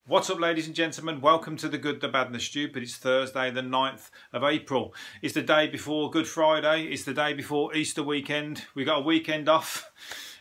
What's up, ladies and gentlemen? Welcome to The Good, The Bad and The Stupid. It's Thursday the 9th of April. It's the day before Good Friday. It's the day before Easter weekend. We got a weekend off.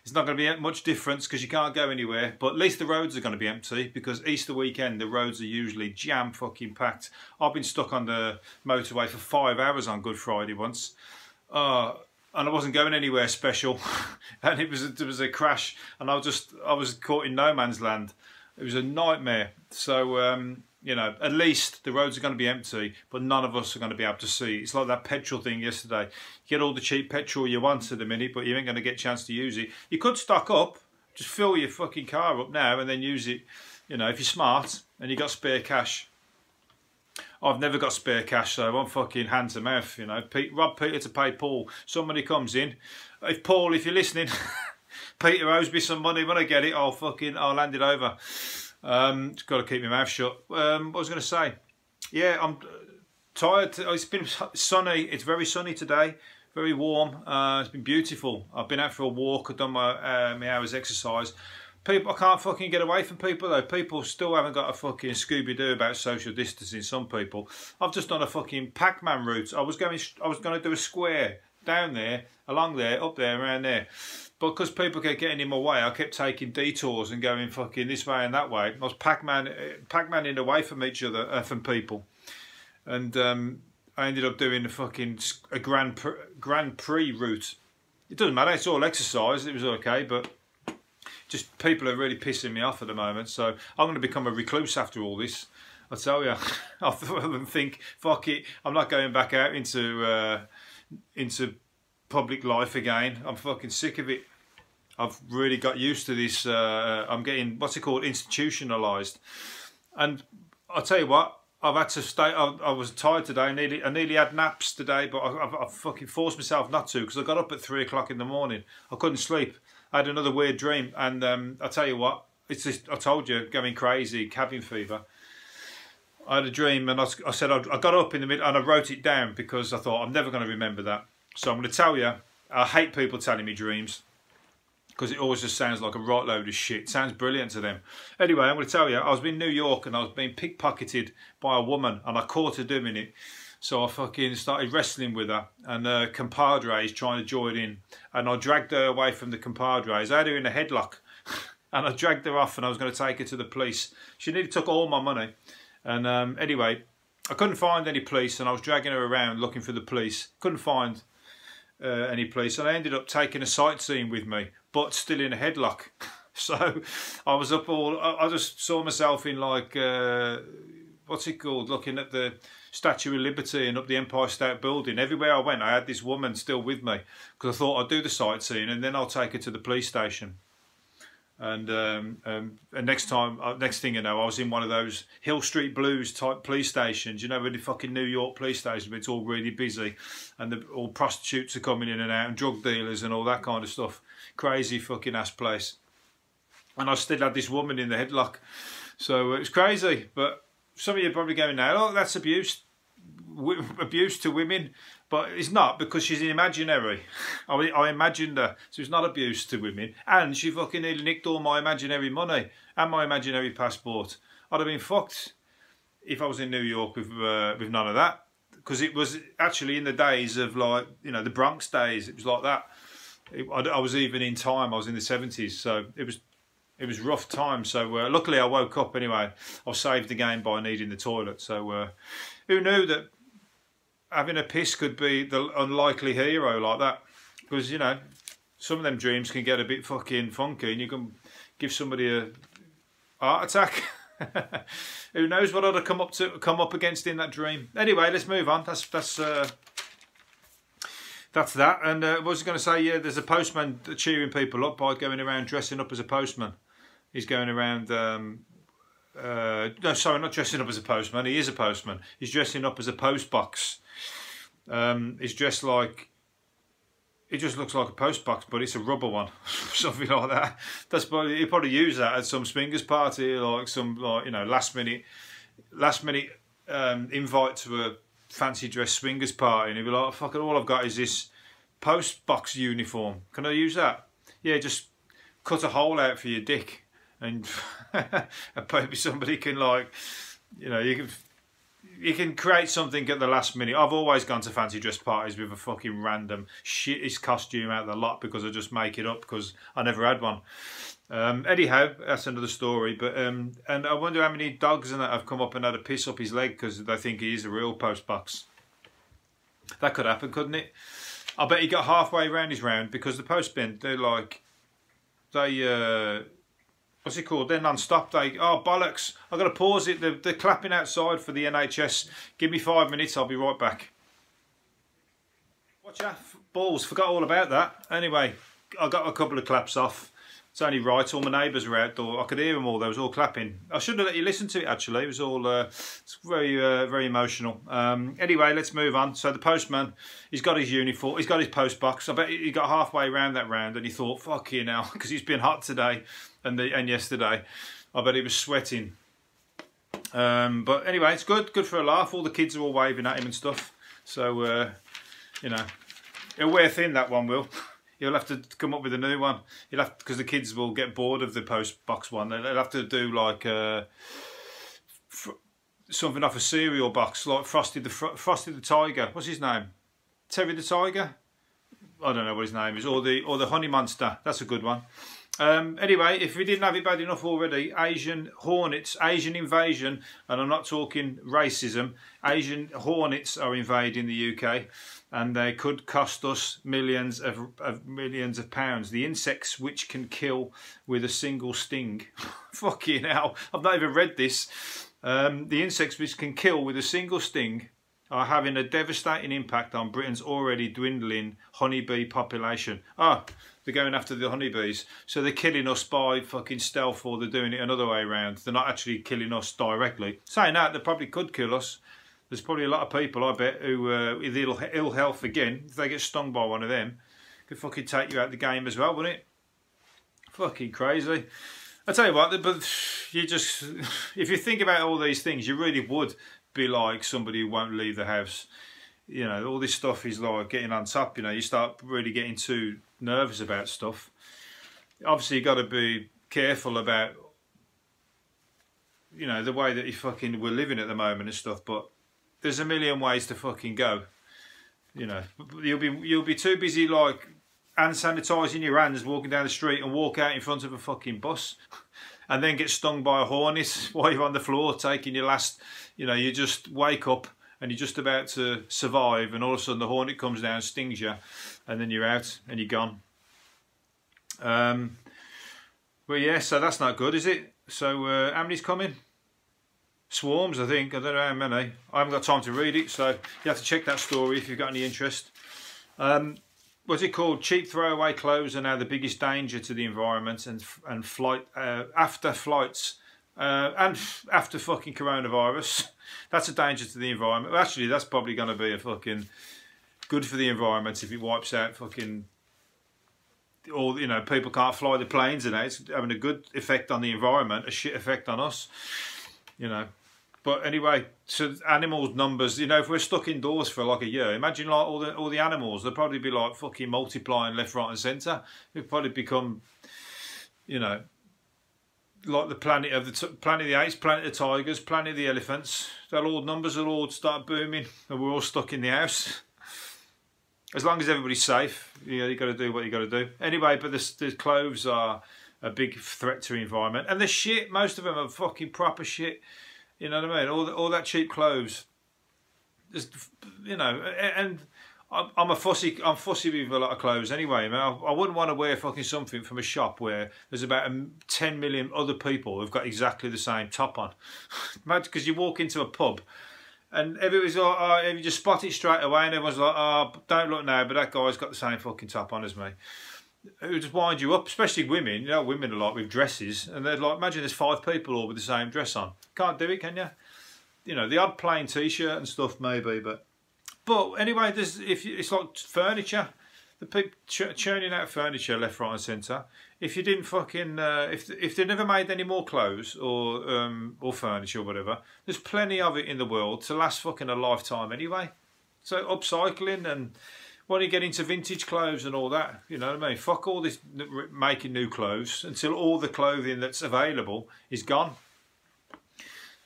It's not going to be much difference because you can't go anywhere. But at least the roads are going to be empty because Easter weekend the roads are usually jam fucking packed. I've been stuck on the motorway for 5 hours on Good Friday once. And I wasn't going anywhere special. And there was a crash and I was caught in no man's land. It was a nightmare. So, you know, at least the roads are going to be empty, but none of us are going to be able to see. It's like that petrol thing yesterday. You get all the cheap petrol you want at the minute, but you ain't going to get a chance to use it. You could stock up, just fill your fucking car up now and then use it, you know, if you're smart and you got spare cash. I've never got spare cash, so I'm fucking hand to mouth, you know. Rob Peter to pay Paul. Somebody comes in. Paul, if you're listening... Peter owes me some money. When I get it, I'll hand it over. Just got to keep my mouth shut. What was I going to say? Yeah, I'm tired. It's been sunny. It's very sunny today. Very warm. It's been beautiful. I've been out for a walk. I've done my hours exercise. People, I can't fucking get away from people though. People still haven't got a fucking Scooby-Doo about social distancing. Some people. I've just done a fucking Pac-Man route. I was going to do a square down there, along there, up there, around there. But because people kept getting in my way, I kept taking detours and going fucking this way and that way. I was Pac-Maning away from each other, from people. And I ended up doing a Grand Prix route. It doesn't matter, it's all exercise, it was okay, but just people are really pissing me off at the moment. So I'm going to become a recluse after all this. I tell you, I think, fuck it, I'm not going back out into public life again. I'm fucking sick of it. I've really got used to this. I'm getting, what's it called, institutionalised. And I'll tell you what, I've had to stay. I was tired today. I nearly had naps today, but I fucking forced myself not to because I got up at 3 o'clock in the morning. I couldn't sleep. I had another weird dream, and I'll tell you what, it's just, I told you, going crazy, cabin fever. I had a dream, and I said I got up in the middle, and I wrote it down because I thought I'm never going to remember that. So I'm going to tell you, I hate people telling me dreams because it always just sounds like a right load of shit. It sounds brilliant to them. Anyway, I'm going to tell you, I was in New York and I was being pickpocketed by a woman and I caught her doing it. So I fucking started wrestling with her and her compadres trying to join in. And I dragged her away from the compadres. I had her in a headlock and I dragged her off and I was going to take her to the police. She nearly took all my money. And anyway, I couldn't find any police and I was dragging her around looking for the police. Couldn't find any police, and I ended up taking a sightseeing with me, but still in a headlock. So I was up I just saw myself in like, what's it called, looking at the Statue of Liberty and up the Empire State Building. Everywhere I went, I had this woman still with me because I thought I'd do the sightseeing and then I'll take her to the police station. And next thing you know, I was in one of those Hill Street Blues type police stations. You know, with the fucking New York police station, it's all really busy, and all prostitutes are coming in and out, and drug dealers and all that kind of stuff. Crazy fucking ass place. And I still had this woman in the headlock, so it was crazy. But some of you are probably going now, oh, that's abuse to women. But it's not, because she's imaginary. I imagined her, so it's not abuse to women. And she fucking nearly nicked all my imaginary money and my imaginary passport. I'd have been fucked if I was in New York with none of that. Because it was actually in the days of, like, you know, the Bronx days. It was like that. I was even in time. I was in the 70s, so it was rough time. So luckily I woke up anyway. I was saved again by needing the toilet. So who knew that having a piss could be the unlikely hero like that? Because, you know, some of them dreams can get a bit fucking funky and you can give somebody a heart attack. Who knows what I'd have come up against in that dream. Anyway, let's move on. That's that. And what was I going to say? Yeah, there's a postman cheering people up by going around dressing up as a postman. He's going around... no, sorry, not dressing up as a postman. He is a postman. He's dressing up as a post box. He's dressed like, it just looks like a post box, but it's a rubber one, something like that. That's probably, he'll probably use that at some swingers party, like some, like, you know, last minute invite to a fancy dress swingers party, and he'll be like, oh, fucking, all I've got is this post box uniform. Can I use that? Yeah, just cut a hole out for your dick and and maybe somebody can, like, you know, you can create something at the last minute. I've always gone to fancy dress parties with a fucking random shittest costume out of the lot because I just make it up because I never had one. Anyhow, that's another story. But and I wonder how many dogs and that have come up and had a piss up his leg because they think he is a real postbox. That could happen, couldn't it? I bet he got halfway around his round because the postmen, they're like, what's it called? They're non-stop. Oh, bollocks. I've got to pause it. They're clapping outside for the NHS. Give me 5 minutes. I'll be right back. Watch out. Balls. Forgot all about that. Anyway, I got a couple of claps off. It's only right. All my neighbours were outdoor. I could hear them all. They was all clapping. I should have let you listen to it, actually. It was all it's very emotional. Anyway, let's move on. So the postman, he's got his uniform. He's got his post box. I bet he got halfway around that round and he thought, fuck you now, because it's been hot today and yesterday. I bet he was sweating. But anyway, it's good for a laugh. All the kids are all waving at him and stuff. So, you know, he'll wear thin, that one will. You'll have to come up with a new one. You'll have, because the kids will get bored of the post box one. They'll have to do like something off a cereal box, like Frosty the Tiger. What's his name? Terry the Tiger? I don't know what his name is. Or the Honey Monster. That's a good one. Anyway, if we didn't have it bad enough already, Asian hornets, Asian invasion, and I'm not talking racism, Asian hornets are invading the UK. And they could cost us millions of pounds. The insects which can kill with a single sting. Fucking hell, I've not even read this. The insects which can kill with a single sting are having a devastating impact on Britain's already dwindling honeybee population. Oh, they're going after the honeybees. So they're killing us by fucking stealth, or they're doing it another way around. They're not actually killing us directly. Saying that, they probably could kill us. There's probably a lot of people, I bet, who with ill health again, if they get stung by one of them, could fucking take you out of the game as well, wouldn't it? Fucking crazy. I tell you what, but you just, if you think about all these things, you really would be like somebody who won't leave the house. You know, all this stuff is like getting on top. You know, you start really getting too nervous about stuff. Obviously, you got to be careful about, you know, the way that we're living at the moment and stuff, but there's a million ways to fucking go. You know, you'll be too busy like hand sanitising your hands, walking down the street and walk out in front of a fucking bus and then get stung by a hornet while you're on the floor taking your last, you know, you just wake up and you're just about to survive and all of a sudden the hornet comes down, stings you, and then you're out and you're gone. But yeah, so that's not good, is it? So how many's coming? Swarms, I think. I don't know how many. I haven't got time to read it, so you have to check that story if you've got any interest. What's it called? Cheap throwaway clothes are now the biggest danger to the environment and flight after flights and after fucking coronavirus. That's a danger to the environment. Well, actually, that's probably going to be a fucking good for the environment if it wipes out fucking. Or, you know, people can't fly the planes and that. It's having a good effect on the environment, a shit effect on us. You know. But anyway, so animals numbers, you know, if we're stuck indoors for like a year, imagine like all the animals, they'll probably be like fucking multiplying left, right and centre. It'll probably become, you know, like the planet of the apes, planet of the tigers, planet of the elephants. Numbers will all start booming and we're all stuck in the house. As long as everybody's safe, you know, you got to do what you got to do. Anyway, but the clothes are a big threat to the environment. And the shit, most of them are fucking proper shit. You know what I mean? All that cheap clothes. Just, you know, and I'm fussy with a lot of clothes anyway. I wouldn't want to wear fucking something from a shop where there's about 10 million other people who've got exactly the same top on. Because you walk into a pub and everybody's like, oh, you just spot it straight away and everyone's like, oh, don't look now, but that guy's got the same fucking top on as me. It would just wind you up, especially women. You know, women are like with dresses, and they're like, imagine there's 5 people all with the same dress on. Can't do it, can you? You know, the odd plain t-shirt and stuff maybe, but anyway, it's like furniture. The people churning out furniture left, right, and centre. If you didn't fucking, if they never made any more clothes or furniture or whatever, there's plenty of it in the world to last fucking a lifetime anyway. So upcycling and Why don't you get into vintage clothes and all that? You know what I mean? Fuck all this making new clothes until all the clothing that's available is gone.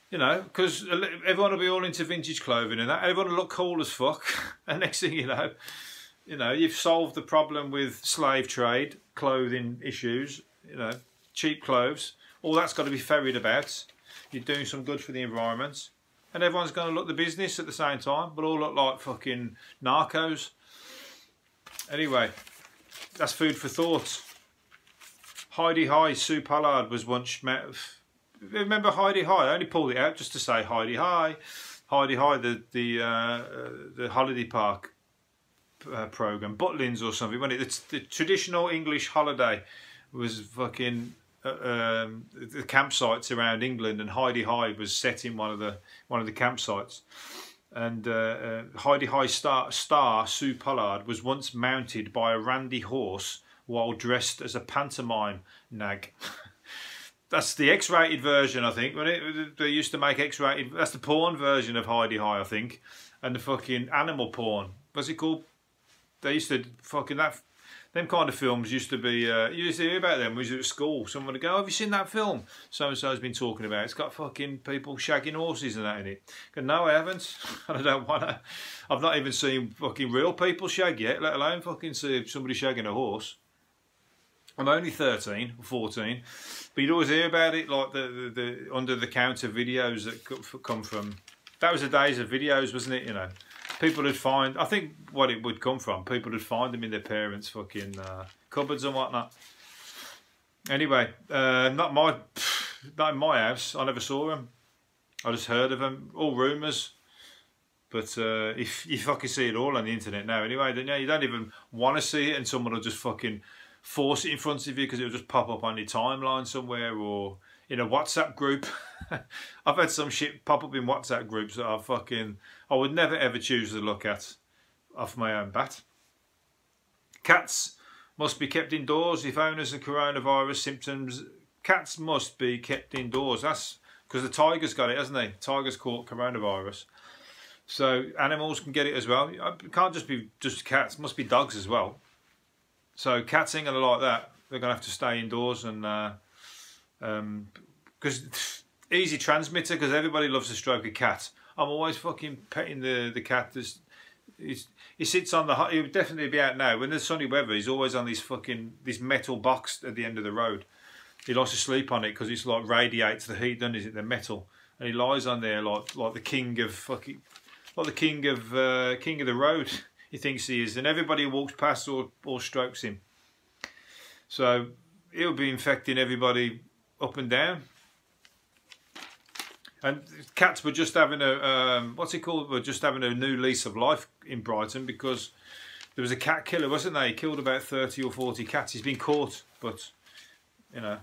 You know, because everyone will be all into vintage clothing and that. Everyone will look cool as fuck. And next thing you know, you've solved the problem with slave trade, clothing issues, you know, cheap clothes. All that's got to be ferried about. You're doing some good for the environment. And everyone's going to look the business at the same time. But all look like fucking narcos. Anyway, that's food for thought. Hi-de-Hi Sue Pollard was once met. Remember Hi-de-Hi? I only pulled it out just to say Hi-de-Hi. Hi-de-Hi, the holiday park program, Butlins or something. When it's the traditional English holiday was fucking the campsites around England, and Hi-de-Hi was set in one of the campsites. And Hi-de-Hi star Sue Pollard was once mounted by a randy horse while dressed as a pantomime nag. That's the X-rated version, I think. They used to make X-rated. That's the porn version of Hi-de-Hi, I think. And the fucking animal porn. What's it called? They used to fucking that. Them kind of films used to be. You used to hear about them when you was at school. Someone would go, "Oh, have you seen that film so and so's been talking about? It's got fucking people shagging horses and that in it." I go, "No, I haven't. I don't want to. I've not even seen fucking real people shag yet, let alone fucking see somebody shagging a horse." I'm only 13 or 14, but you'd always hear about it, like the under the counter videos that come from. That was the days of videos, wasn't it? You know, people would find. I think what it would come from. People would find them in their parents' fucking cupboards and whatnot. Anyway, not in my house. I never saw them. I just heard of them. All rumours. But if you fucking see it all on the internet now, anyway, then you don't even want to see it, and someone will just fucking force it in front of you because it'll just pop up on your timeline somewhere or in a WhatsApp group. I've had some shit pop up in WhatsApp groups that I would never ever choose to look at off my own bat. Cats must be kept indoors if owners of coronavirus symptoms. Cats must be kept indoors. That's because the tiger's got it, hasn't he? Tiger's caught coronavirus. So animals can get it as well. It can't just be just cats. It must be dogs as well. So cats ain't gonna like that. They're gonna have to stay indoors and because easy transmitter. Because everybody loves to stroke a cat. I'm always fucking petting the cat. He sits on the. He would definitely be out now when there's sunny weather. He's always on this metal box at the end of the road. He likes to sleep on it because it's like radiates the heat, doesn't it? The metal, and he lies on there like the king of fucking, like the king of the road. He thinks he is, and everybody walks past or strokes him. So he'll be infecting everybody up and down. And cats were just having a what's it called? We're just having a new lease of life in Brighton because there was a cat killer, wasn't there? He killed about 30 or 40 cats. He's been caught, but you know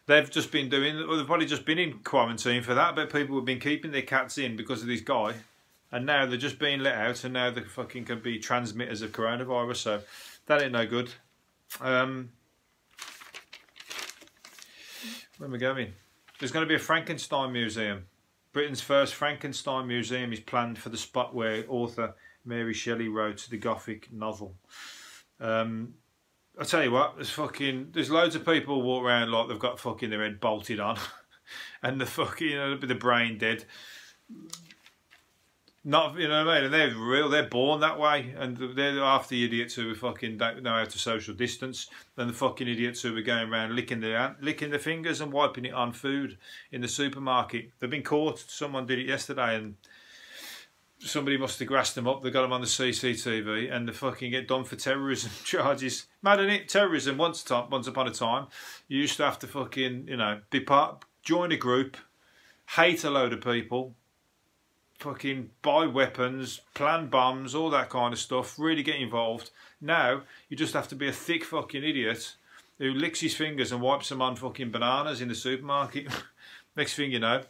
they've just been doing. Well, they've probably just been in quarantine for that. But people have been keeping their cats in because of this guy. And now they're just being let out, and now they fucking can be transmitters of coronavirus. So that ain't no good. Where am I going? There's going to be a Frankenstein museum. Britain's first Frankenstein museum is planned for the spot where author Mary Shelley wrote the Gothic novel. I tell you what, there's loads of people walk around like they've got fucking their head bolted on, and the fucking the brain dead. Not, you know what I mean? And they're real, they're born that way. And they're half the idiots who fucking don't know how to social distance. And the fucking idiots who are going around licking their fingers and wiping it on food in the supermarket. They've been caught. Someone did it yesterday and somebody must have grassed them up. They got them on the CCTV and they fucking get done for terrorism charges. Mad, isn't it? Terrorism, once upon a time, you used to have to fucking, join a group, hate a load of people, fucking buy weapons, plan bombs, all that kind of stuff, really get involved. Now, you just have to be a thick fucking idiot who licks his fingers and wipes them on fucking bananas in the supermarket. Next thing you know,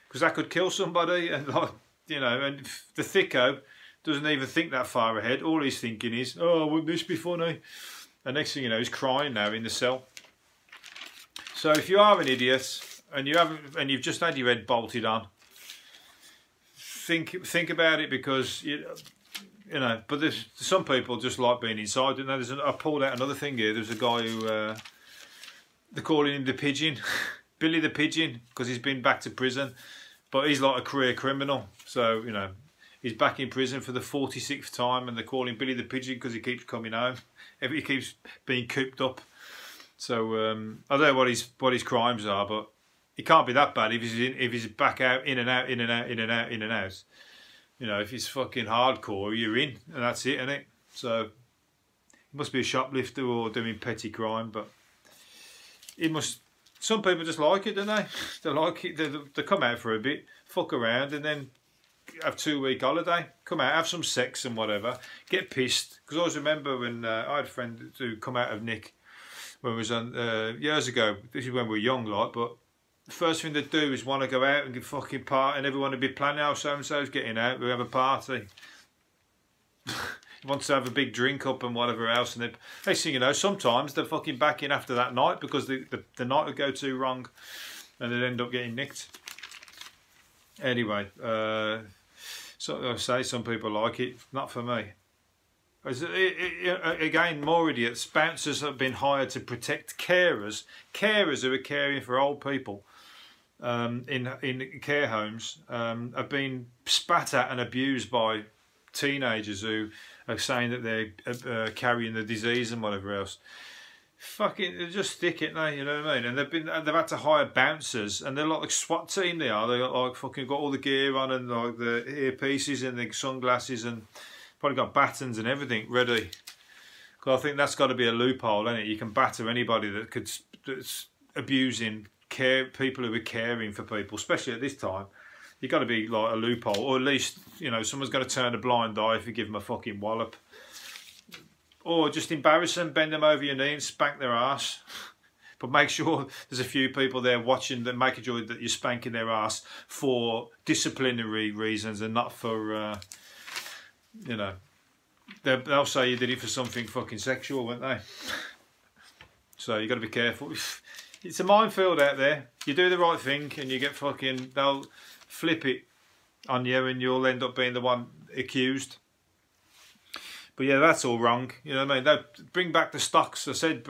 because that could kill somebody, and and the thicko doesn't even think that far ahead. All he's thinking is, oh, wouldn't this be funny? And next thing you know, he's crying now in the cell. So if you are an idiot and you've just had your head bolted on, think about it, because you know, but there's some people just like being inside. You know, I pulled out another thing here. There's a guy who they're calling him the Pigeon, Billy the Pigeon, because he's been back to prison, but he's like a career criminal. So you know, he's back in prison for the 46th time, and they call him Billy the Pigeon because he keeps coming home. He keeps being cooped up. So I don't know what his crimes are, but he can't be that bad if he's back out, in and out, in and out, in and out, in and out. You know, if he's fucking hardcore, you're in, and that's it, isn't it? So he must be a shoplifter or doing petty crime, but he must. Some people just like it, don't they? They like it. They come out for a bit, fuck around, and then have 2-week holiday. Come out, have some sex and whatever. Get pissed. Because I always remember when I had a friend who come out of Nick when we was on years ago. This is when we were young, like, but the first thing they'd do is want to go out and get fucking party, and everyone would be planning how so and so's getting out. We have a party. He wants to have a big drink up and whatever else, and they see, you know, sometimes they're fucking back in after that night because the night would go too wrong, and they'd end up getting nicked. Anyway, so I say some people like it, not for me. Again, more idiots. Bouncers have been hired to protect carers who are caring for old people in care homes, have been spat at and abused by teenagers who are saying that they're carrying the disease and whatever else. Fucking, they just stick it now, you know what I mean? And they've had to hire bouncers, and they're like SWAT team. They got like fucking got all the gear on and like the earpieces and the sunglasses and probably got batons and everything ready. Because I think that's got to be a loophole, isn't it? You can batter anybody that's abusing people who are caring for people, especially at this time. You've got to be like a loophole, or at least, you know, someone's got to turn a blind eye if you give them a fucking wallop. Or just embarrass them, bend them over your knee and spank their ass. But make sure there's a few people there watching, that making sure that you're spanking their ass for disciplinary reasons and not for, you know, they'll say you did it for something fucking sexual, won't they? So you got to be careful. It's a minefield out there. You do the right thing and you get fucking, they'll flip it on you and you'll end up being the one accused. But yeah, that's all wrong. You know what I mean? They'll bring back the stocks. I said,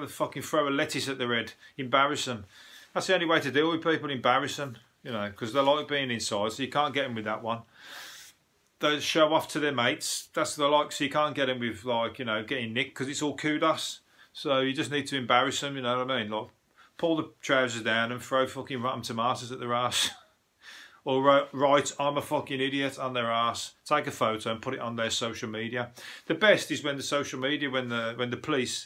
fucking throw a lettuce at their head. Embarrass them. That's the only way to deal with people, embarrass them. You know, because they like being inside, so you can't get them with that one. They show off to their mates. That's the like, so you can't get them with, like, you know, getting nicked, because it's all kudos. So you just need to embarrass them, you know what I mean? Like, pull the trousers down and throw fucking rotten tomatoes at their ass. Or write, I'm a fucking idiot on their ass. Take a photo and put it on their social media. The best is when the social media, when the police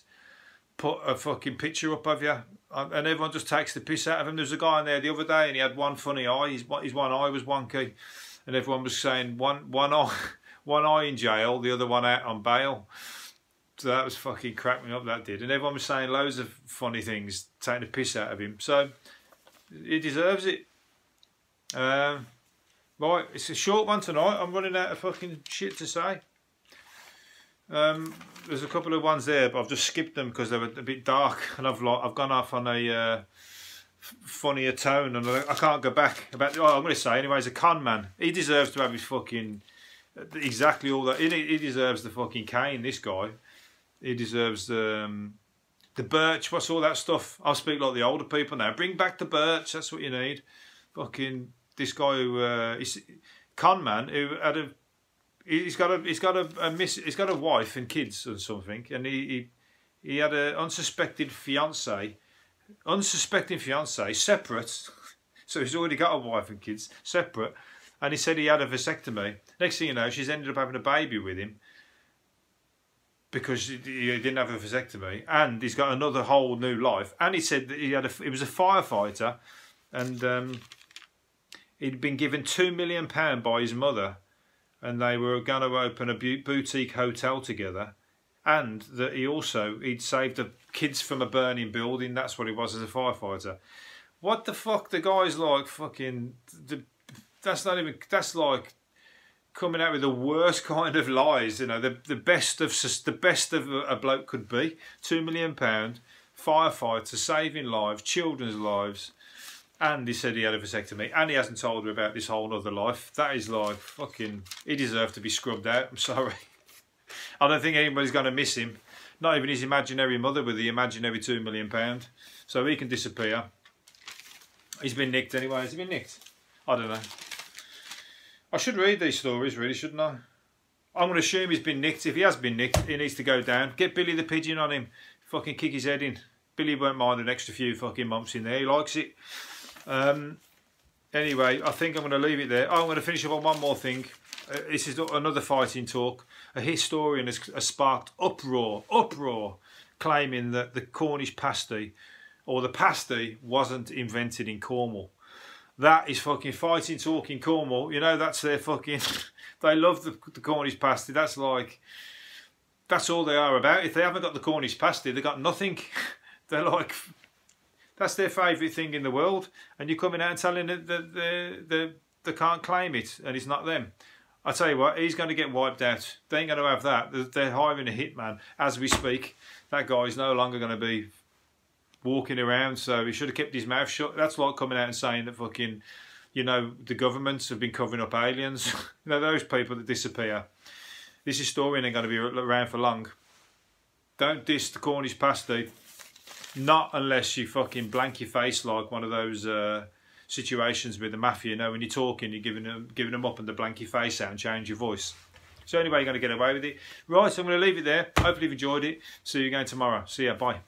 put a fucking picture up of you, and everyone just takes the piss out of him. There was a guy in there the other day, and he had one funny eye. His one eye was wonky, and everyone was saying one eye in jail, the other one out on bail. So that was fucking cracked me up. That did, and everyone was saying loads of funny things, taking the piss out of him. So he deserves it. Right, it's a short one tonight. I'm running out of fucking shit to say. There's a couple of ones there, but I've just skipped them because they were a bit dark, and I've gone off on a funnier tone, and I can't go back. I'm going to say anyways, a con man. He deserves to have his fucking exactly all that. He deserves the fucking cane. This guy, he deserves the birch. What's all that stuff? I'll speak like the older people now. Bring back the birch. That's what you need. Fucking this guy who is con man who had he's got a wife and kids or something, and he had an unsuspecting fiance separate. So he's already got a wife and kids separate, and he said he had a vasectomy. Next thing you know, she's ended up having a baby with him because he didn't have a vasectomy, and he's got another whole new life. And he said that he was a firefighter, and he'd been given £2 million by his mother, and they were going to open a boutique hotel together, and that he'd saved the kids from a burning building. That's what he was as a firefighter. What the fuck? The guy's like fucking. That's like coming out with the worst kind of lies. You know, the best of a bloke could be. £2 million, firefighter, saving lives, children's lives. And he said he had a vasectomy, and he hasn't told her about this whole other life. That is like fucking, he deserves to be scrubbed out. I'm sorry. I don't think anybody's going to miss him. Not even his imaginary mother with the imaginary £2 million. So he can disappear. He's been nicked anyway. Has he been nicked? I don't know. I should read these stories really, shouldn't I? I'm going to assume he's been nicked. If he has been nicked, he needs to go down. Get Billy the Pigeon on him. Fucking kick his head in. Billy won't mind an extra few fucking months in there. He likes it. Anyway, I think I'm going to leave it there. Oh, I'm going to finish up on one more thing. This is another fighting talk. A historian has sparked uproar, claiming that the Cornish pasty, or the pasty, wasn't invented in Cornwall. That is fucking fighting talk in Cornwall. You know, that's their fucking... They love the Cornish pasty. That's like... That's all they are about. If they haven't got the Cornish pasty, they've got nothing. They're like... That's their favourite thing in the world. And you're coming out and telling them that they can't claim it and it's not them. I tell you what, he's going to get wiped out. They ain't going to have that. They're hiring a hitman as we speak. That guy's no longer going to be walking around, so he should have kept his mouth shut. That's like coming out and saying that fucking, you know, the governments have been covering up aliens. You know, those people that disappear. This historian ain't going to be around for long. Don't diss the Cornish pasty. Not unless you fucking blank your face like one of those situations with the mafia. You know, when you're talking, you're giving them up and the blank your face out and change your voice. So anyway, you're going to get away with it. Right, so I'm going to leave it there. Hopefully you've enjoyed it. See you again tomorrow. See ya. Bye.